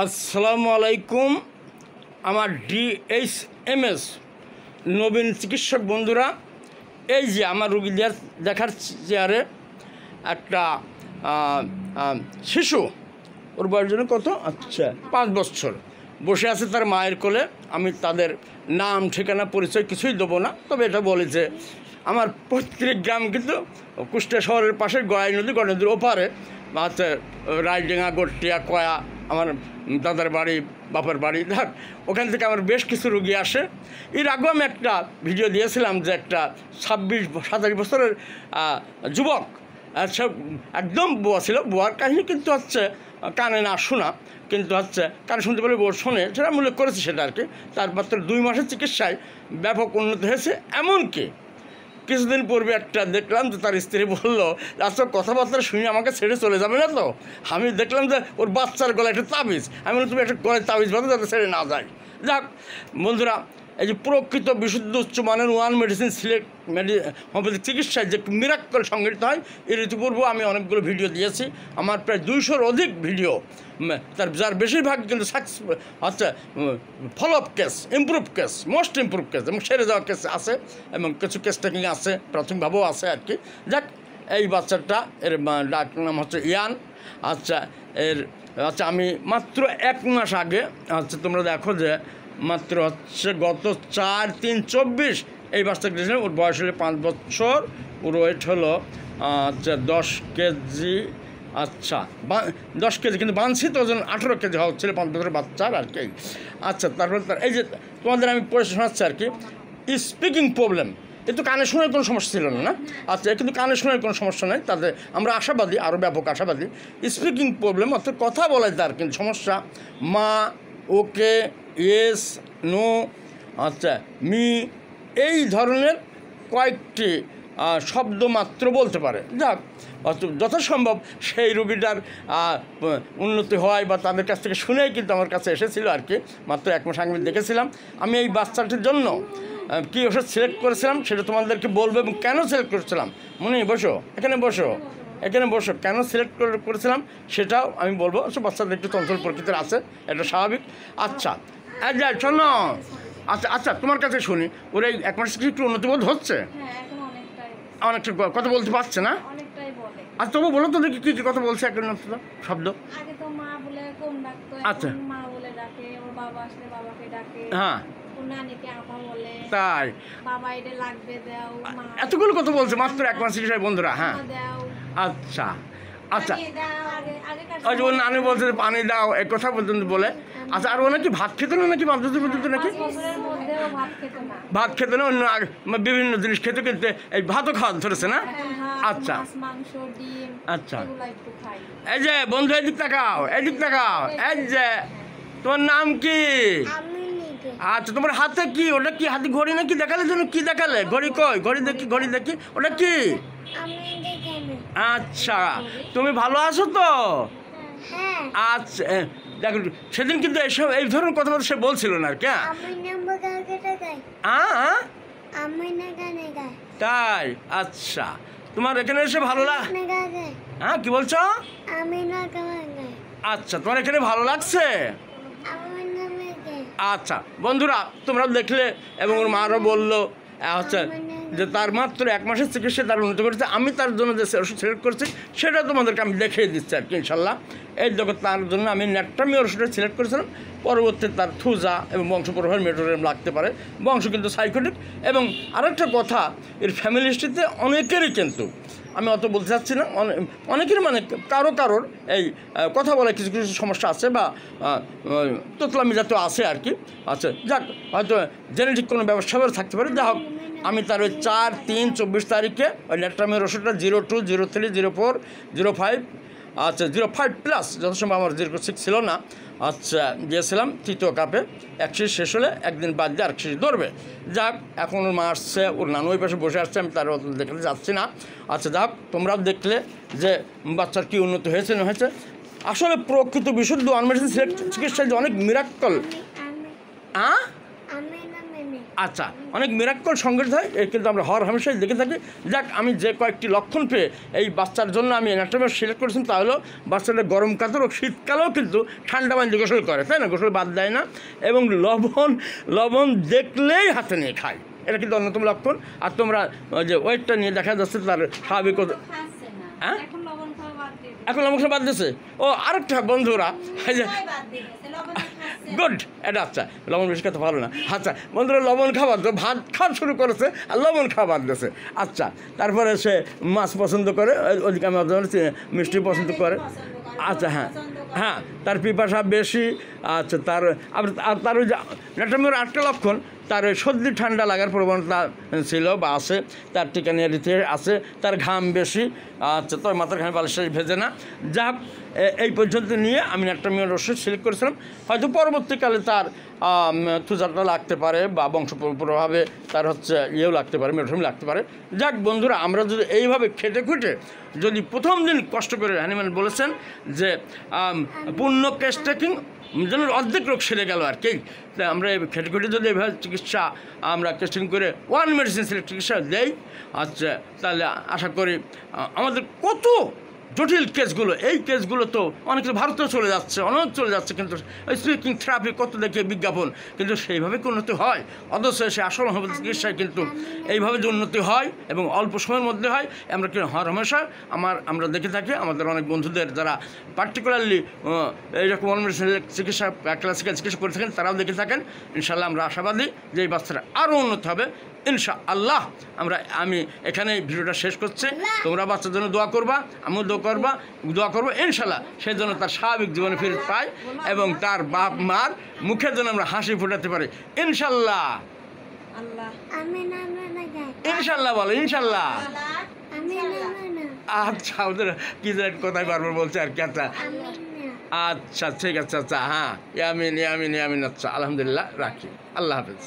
আসসালামু আলাইকুম। আমার DHMS নবীন চিকিৎসক বন্ধুরা, এই যে আমার রুগী দেখার চেয়ারে একটা শিশু, ওর বয়স জন্য কত, আচ্ছা 5 বছর বসে আছে তার মায়ের কোলে। আমি তাদের নাম ঠিকানা পরিচয় কিছুই দেবো না, তবে এটা বলে যে আমার পৈতৃক গ্রাম কিন্তু কুষ্টিয়া শহরের পাশে গড়াই নদী, গড়াই নদীর ওপারে আছে রায়ডিঙ্গা, গটিয়া, কয়া আমার দাদার বাড়ি, বাপের বাড়ি। দেখ, ওখান থেকে আমার বেশ কিছু রুগী আসে। এর আগেও আমি একটা ভিডিও দিয়েছিলাম যে একটা 26-27 বছরের যুবক, সব একদম বোয়া ছিল। বোয়ার কাহিনী কিন্তু হচ্ছে কানে না শোনা, কিন্তু হচ্ছে কানে শুনতে পারলে বোর শোনে, সেটা আমি উল্লেখ করেছি সেটা আর কি। তার মাত্র 2 মাসের চিকিৎসায় ব্যাপক উন্নতি হয়েছে। এমনকি কিছুদিন পূর্বে একটা দেখলাম যে তার স্ত্রী বললো, আজকে কথাবার্তা শুনে আমাকে ছেড়ে চলে যাবে না তো। আমি দেখলাম যে ওর বাচ্চার গলায় একটা তাবিজ, আমি বললাম তুমি একটা গলায় তাবিজ বাঁধো যাতে ছেড়ে না যায়। যাক বন্ধুরা, এই যে প্রকৃত বিশুদ্ধ উচ্চমানের ওয়ান মেডিসিন সিলেক্ট হোমিওপ্যাথিক চিকিৎসায় যে মিরাক্কল সংগঠিত হয়, এর ইতিপূর্বে আমি অনেকগুলো ভিডিও দিয়েছি। আমার প্রায় 200-র অধিক ভিডিও, যার বেশিরভাগ কিন্তু হচ্ছে follow up case, improve case, most improve case এবং সেরে যাওয়া কেস আছে, এবং কিছু কেস টেকিং আছে, প্রাথমিকভাবেও আছে আর কি। যাক, এই বাচ্চাটা এর ডাক্তার নাম হচ্ছে ইয়ান। আচ্ছা, আমি মাত্র 1 মাস আগে তোমরা দেখো যে মাত্র গত 4/3/24 এই বাচ্চাটা গেছিলাম। ওর বয়স হলো 5 বছর, ওর ওয়েট হলো 10 কেজি। আচ্ছা 10 কেজি, কিন্তু বাঞ্ছিত ওজন 18 কেজি হওয়া হচ্ছিল 5 বছরের বাচ্চার আর কি। আচ্ছা, তারপরে এই যে তোমাদের আমি পড়ে শোনাচ্ছি আর কি। স্পিকিং প্রবলেম, এ তো কানে শোনার কোনো সমস্যা ছিল না। আচ্ছা, কিন্তু কানে শোনার কোনো সমস্যা নেই, তাতে আমরা আশাবাদী, আরও ব্যাপক আশাবাদী। স্পিকিং প্রবলেম অর্থাৎ কথা বলায় তার কিন্তু সমস্যা। মা, ওকে, ইয়েস, নো, আচ্ছা মি, এই ধরনের কয়েকটি শব্দ মাত্র বলতে পারে। যাক, যথাসম্ভব সেই রোগীটার উন্নতি হয় বা তাদের কাছ থেকে শুনেই কিন্তু আমার কাছে এসেছিলো আর কি। মাত্র 1 মাস আগে দেখেছিলাম। আমি এই বাচ্চাটির জন্য কী ওষুধ সিলেক্ট করেছিলাম সেটা তোমাদেরকে বলবো, এবং কেন সিলেক্ট করেছিলাম। মনে বসো, এখানে বসো, এখানে বসো, কেন সিলেক্ট করেছিলাম সেটাও আমি বলবো। বাচ্চাদের একটু চঞ্চল প্রকৃতির আছে, এটা স্বাভাবিক। আচ্ছা শোনো, আচ্ছা তোমার কাছে শুনি, ওরা 1 মাস একটু উন্নতি বোধ হচ্ছে? অনেকটা কথা বলতে পারছে না? আচ্ছা, তবু বলো তো দেখি কী কী কথা বলছে এখন শব্দ। আচ্ছা, হ্যাঁ তাই এতগুলো কথা বলছে মাত্র 1 মাস চিকিৎসায় বন্ধুরা। হ্যাঁ আচ্ছা আচ্ছা, ওই যে ওর নানি বলছে পানি দাও, এই কথা পর্যন্ত বলে। আচ্ছা, আর ও নাকি ভাত খেত না, নাকি 5 বছর পর্যন্ত নাকি ভাত খেত না, অন্য বিভিন্ন জিনিস খেতে খেতে এই ভাতও খাওয়া ধরেছে না? আচ্ছা আচ্ছা, এই যে বন্ধু এদিক তাকাও, এদিক তাকাও, এই যে তোমার নাম কি? আচ্ছা, তোমার হাতে কি, ওটা কি হাতে ঘড়ি নাকি দেখালে জন্য? কি দেখালে? ঘড়ি কই? ঘড়ি দেখি, ঘড়ি দেখি, ওটা কি? আচ্ছা, তুমি ভালো আছো তো? আচ্ছা, দেখো সেদিন কিন্তু এই ধরনের কথা সে বলছিল না আর কি। তাই আচ্ছা, তোমার এখানে এসে ভালো লাগে? হ্যাঁ, কি বলছো? আচ্ছা, তোমার এখানে ভালো লাগছে? আচ্ছা বন্ধুরা, তোমরা দেখলে, এবং ওর মারও বললো আচ্ছা যে তার মাত্র 1 মাসের চিকিৎসা তার উন্নতি করেছে। আমি তার জন্য যে ওষুধ সিলেক্ট করছি সেটা তোমাদেরকে আমি দেখিয়ে দিচ্ছি আর কি ইনশাল্লাহ। এই জগৎ তার জন্য আমি ন্যাট্রামি ওষুধটা সিলেক্ট করেছিলাম। পরবর্তী তার থুজা এবং বংশপ্রবাহের মেটোরিয়াম লাগতে পারে, বংশ কিন্তু সাইকোটিক। এবং আরেকটা কথা, এর ফ্যামিলি হিস্ট্রিতে অনেকেরই, কিন্তু আমি অত বলতে চাচ্ছি না, অনেকের মানে কারোর এই কথা বলে কিছু কিছু সমস্যা আছে বা তোতলামি জাতীয় আছে আর কি। আচ্ছা যাক, হয়তো জেনেটিক কোনো ব্যবস্থা থাকতে পারে। যা হোক, আমি তার ওই 4/3/24 তারিখে ওই ন্যাট্রামের ওষুধটা 02, 03, 04, 05, আচ্ছা 05+, যথাসময় আমার 06 ছিল না, আচ্ছা দিয়েছিলাম 3য় কাপে। 1 শেষ হলে একদিন বাদ দিয়ে 1 ধরবে। যাক, এখন ওর মা আসছে, ওর নানু ওই পাশে বসে আসছে, আমি তার দেখতে যাচ্ছি না। আচ্ছা যাক, তোমরাও দেখলে যে বাচ্চার কী উন্নতি হয়েছে না হয়েছে। আসলে প্রকৃত বিশুদ্ধ আনমেডিসিন সিলেক্ট চিকিৎসায় যে অনেক মিরাক্কল। আচ্ছা, অনেক মিরাক্কল সংঘটিত হয়, কিন্তু আমরা হর হামেশাই দেখে থাকি। যাক, আমি যে কয়েকটি লক্ষণ পেয়ে এই বাচ্চার জন্য আমি অ্যানাটমি সিলেক্ট করেছিলাম, তা হলো বাচ্চাটা গরম কাতর ও শীতকালেও কিন্তু ঠান্ডা পানি দিয়ে গোসল করে, তাই না? গোসল বাদ দেয় না, এবং লবণ দেখলেই হাতে নিয়ে খায়, এটা কিন্তু অন্যতম লক্ষণ। আর তোমরা যে ওয়েটটা নিয়ে দেখা যাচ্ছে তার স্বাভাবিক। হ্যাঁ, এখন লবণ খাওয়া বাদ দিয়েছে। ও আরেকটা বন্ধুরা, গুড, এটা আচ্ছা, লবণ বেশি খেতে ভালো না। আচ্ছা বন্ধুরা, লবণ খাবার তো ভাত খাওয়া শুরু করেছে আর লবণ খাওয়া বাদ দিয়েছে। আচ্ছা, তারপরে সে মাছ পছন্দ করে, ওদিকে আমার মিষ্টি পছন্দ করে। আচ্ছা, হ্যাঁ হ্যাঁ, তার পিপাসা বেশি। আচ্ছা, তার ওই যে ন্যাটামির আটটা লক্ষণ, তার ওই সর্দি ঠান্ডা লাগার প্রবণতা ছিল বা আছে, তার টিকানিয়ারিতে আছে, তার ঘাম বেশি। আচ্ছা, তোর মাথার ঘামে বালিশ ভেজে না। যা এই পর্যন্ত নিয়ে আমি ন্যাটামির ওষুধ সিলেক্ট করেছিলাম। হয়তো পরবর্তীকালে তার তুজারটা লাগতে পারে বা বংশপরম্পরাভাবে তার ইয়েও লাগতে পারে, মেডাসিন লাগতে পারে। যাক বন্ধুরা, আমরা যদি এইভাবে খেটে খুঁটে যদি প্রথম দিন কষ্ট করে, হ্যানিম্যান বলেছেন যে পূর্ণ কেস টেকিং যেন অর্ধেক রোগ সেরে গেল আর কি। আমরা খেটে খুঁটে যদি এভাবে চিকিৎসা আমরা টেস্টিং করে ওয়ান মেডিসিন সিলেক্ট চিকিৎসা দেই, আচ্ছা, তাহলে আশা করি আমাদের কত জটিল কেসগুলো, এই কেসগুলো তো অনেক ভারতেও চলে যাচ্ছে, অনেক চলে যাচ্ছে, কিন্তু স্পিকিং থেরাপি কত দেখে বিজ্ঞাপন, কিন্তু সেইভাবে কি উন্নতি হয়? অথচ সে আসল হোমিওপ্যাথি চিকিৎসায় কিন্তু এইভাবে যে উন্নতি হয় এবং অল্প সময়ের মধ্যে হয়, আমরা কি হর হামেশা আমরা দেখে থাকি আমাদের অনেক বন্ধুদের যারা পার্টিকুলারলি এইরকম চিকিৎসা ক্লাসিক্যাল চিকিৎসা করে থাকেন, তারাও দেখে থাকেন। ইনশাল্লাহ আমরা আশাবাদী যে এই বাচ্চারা আরও উন্নত হবে ইনশাআল্লাহ। আমি এখানে ভিডিওটা শেষ করছি। তোমরা বাচ্চার জন্য দোয়া করবা, আমিও দোয়া করবো ইনশাল্লাহ সেই জন্য তার স্বাভাবিক জীবনে ফিরে পায় এবং তার বাপ মার মুখের জন্য আমরা হাসি ফোটাতে পারি ইনশাল্লাহ। ইনশাল্লাহ বলো, ইনশাল্লাহ। আচ্ছা, ওদের কি কোথায় বারবার বলছে আর কি। আচ্ছা আচ্ছা, ঠিক আছে। আচ্ছা, হ্যাঁ, ইয়ামিন। আচ্ছা, আলহামদুলিল্লাহ, রাখি। আল্লাহ হাফেজ।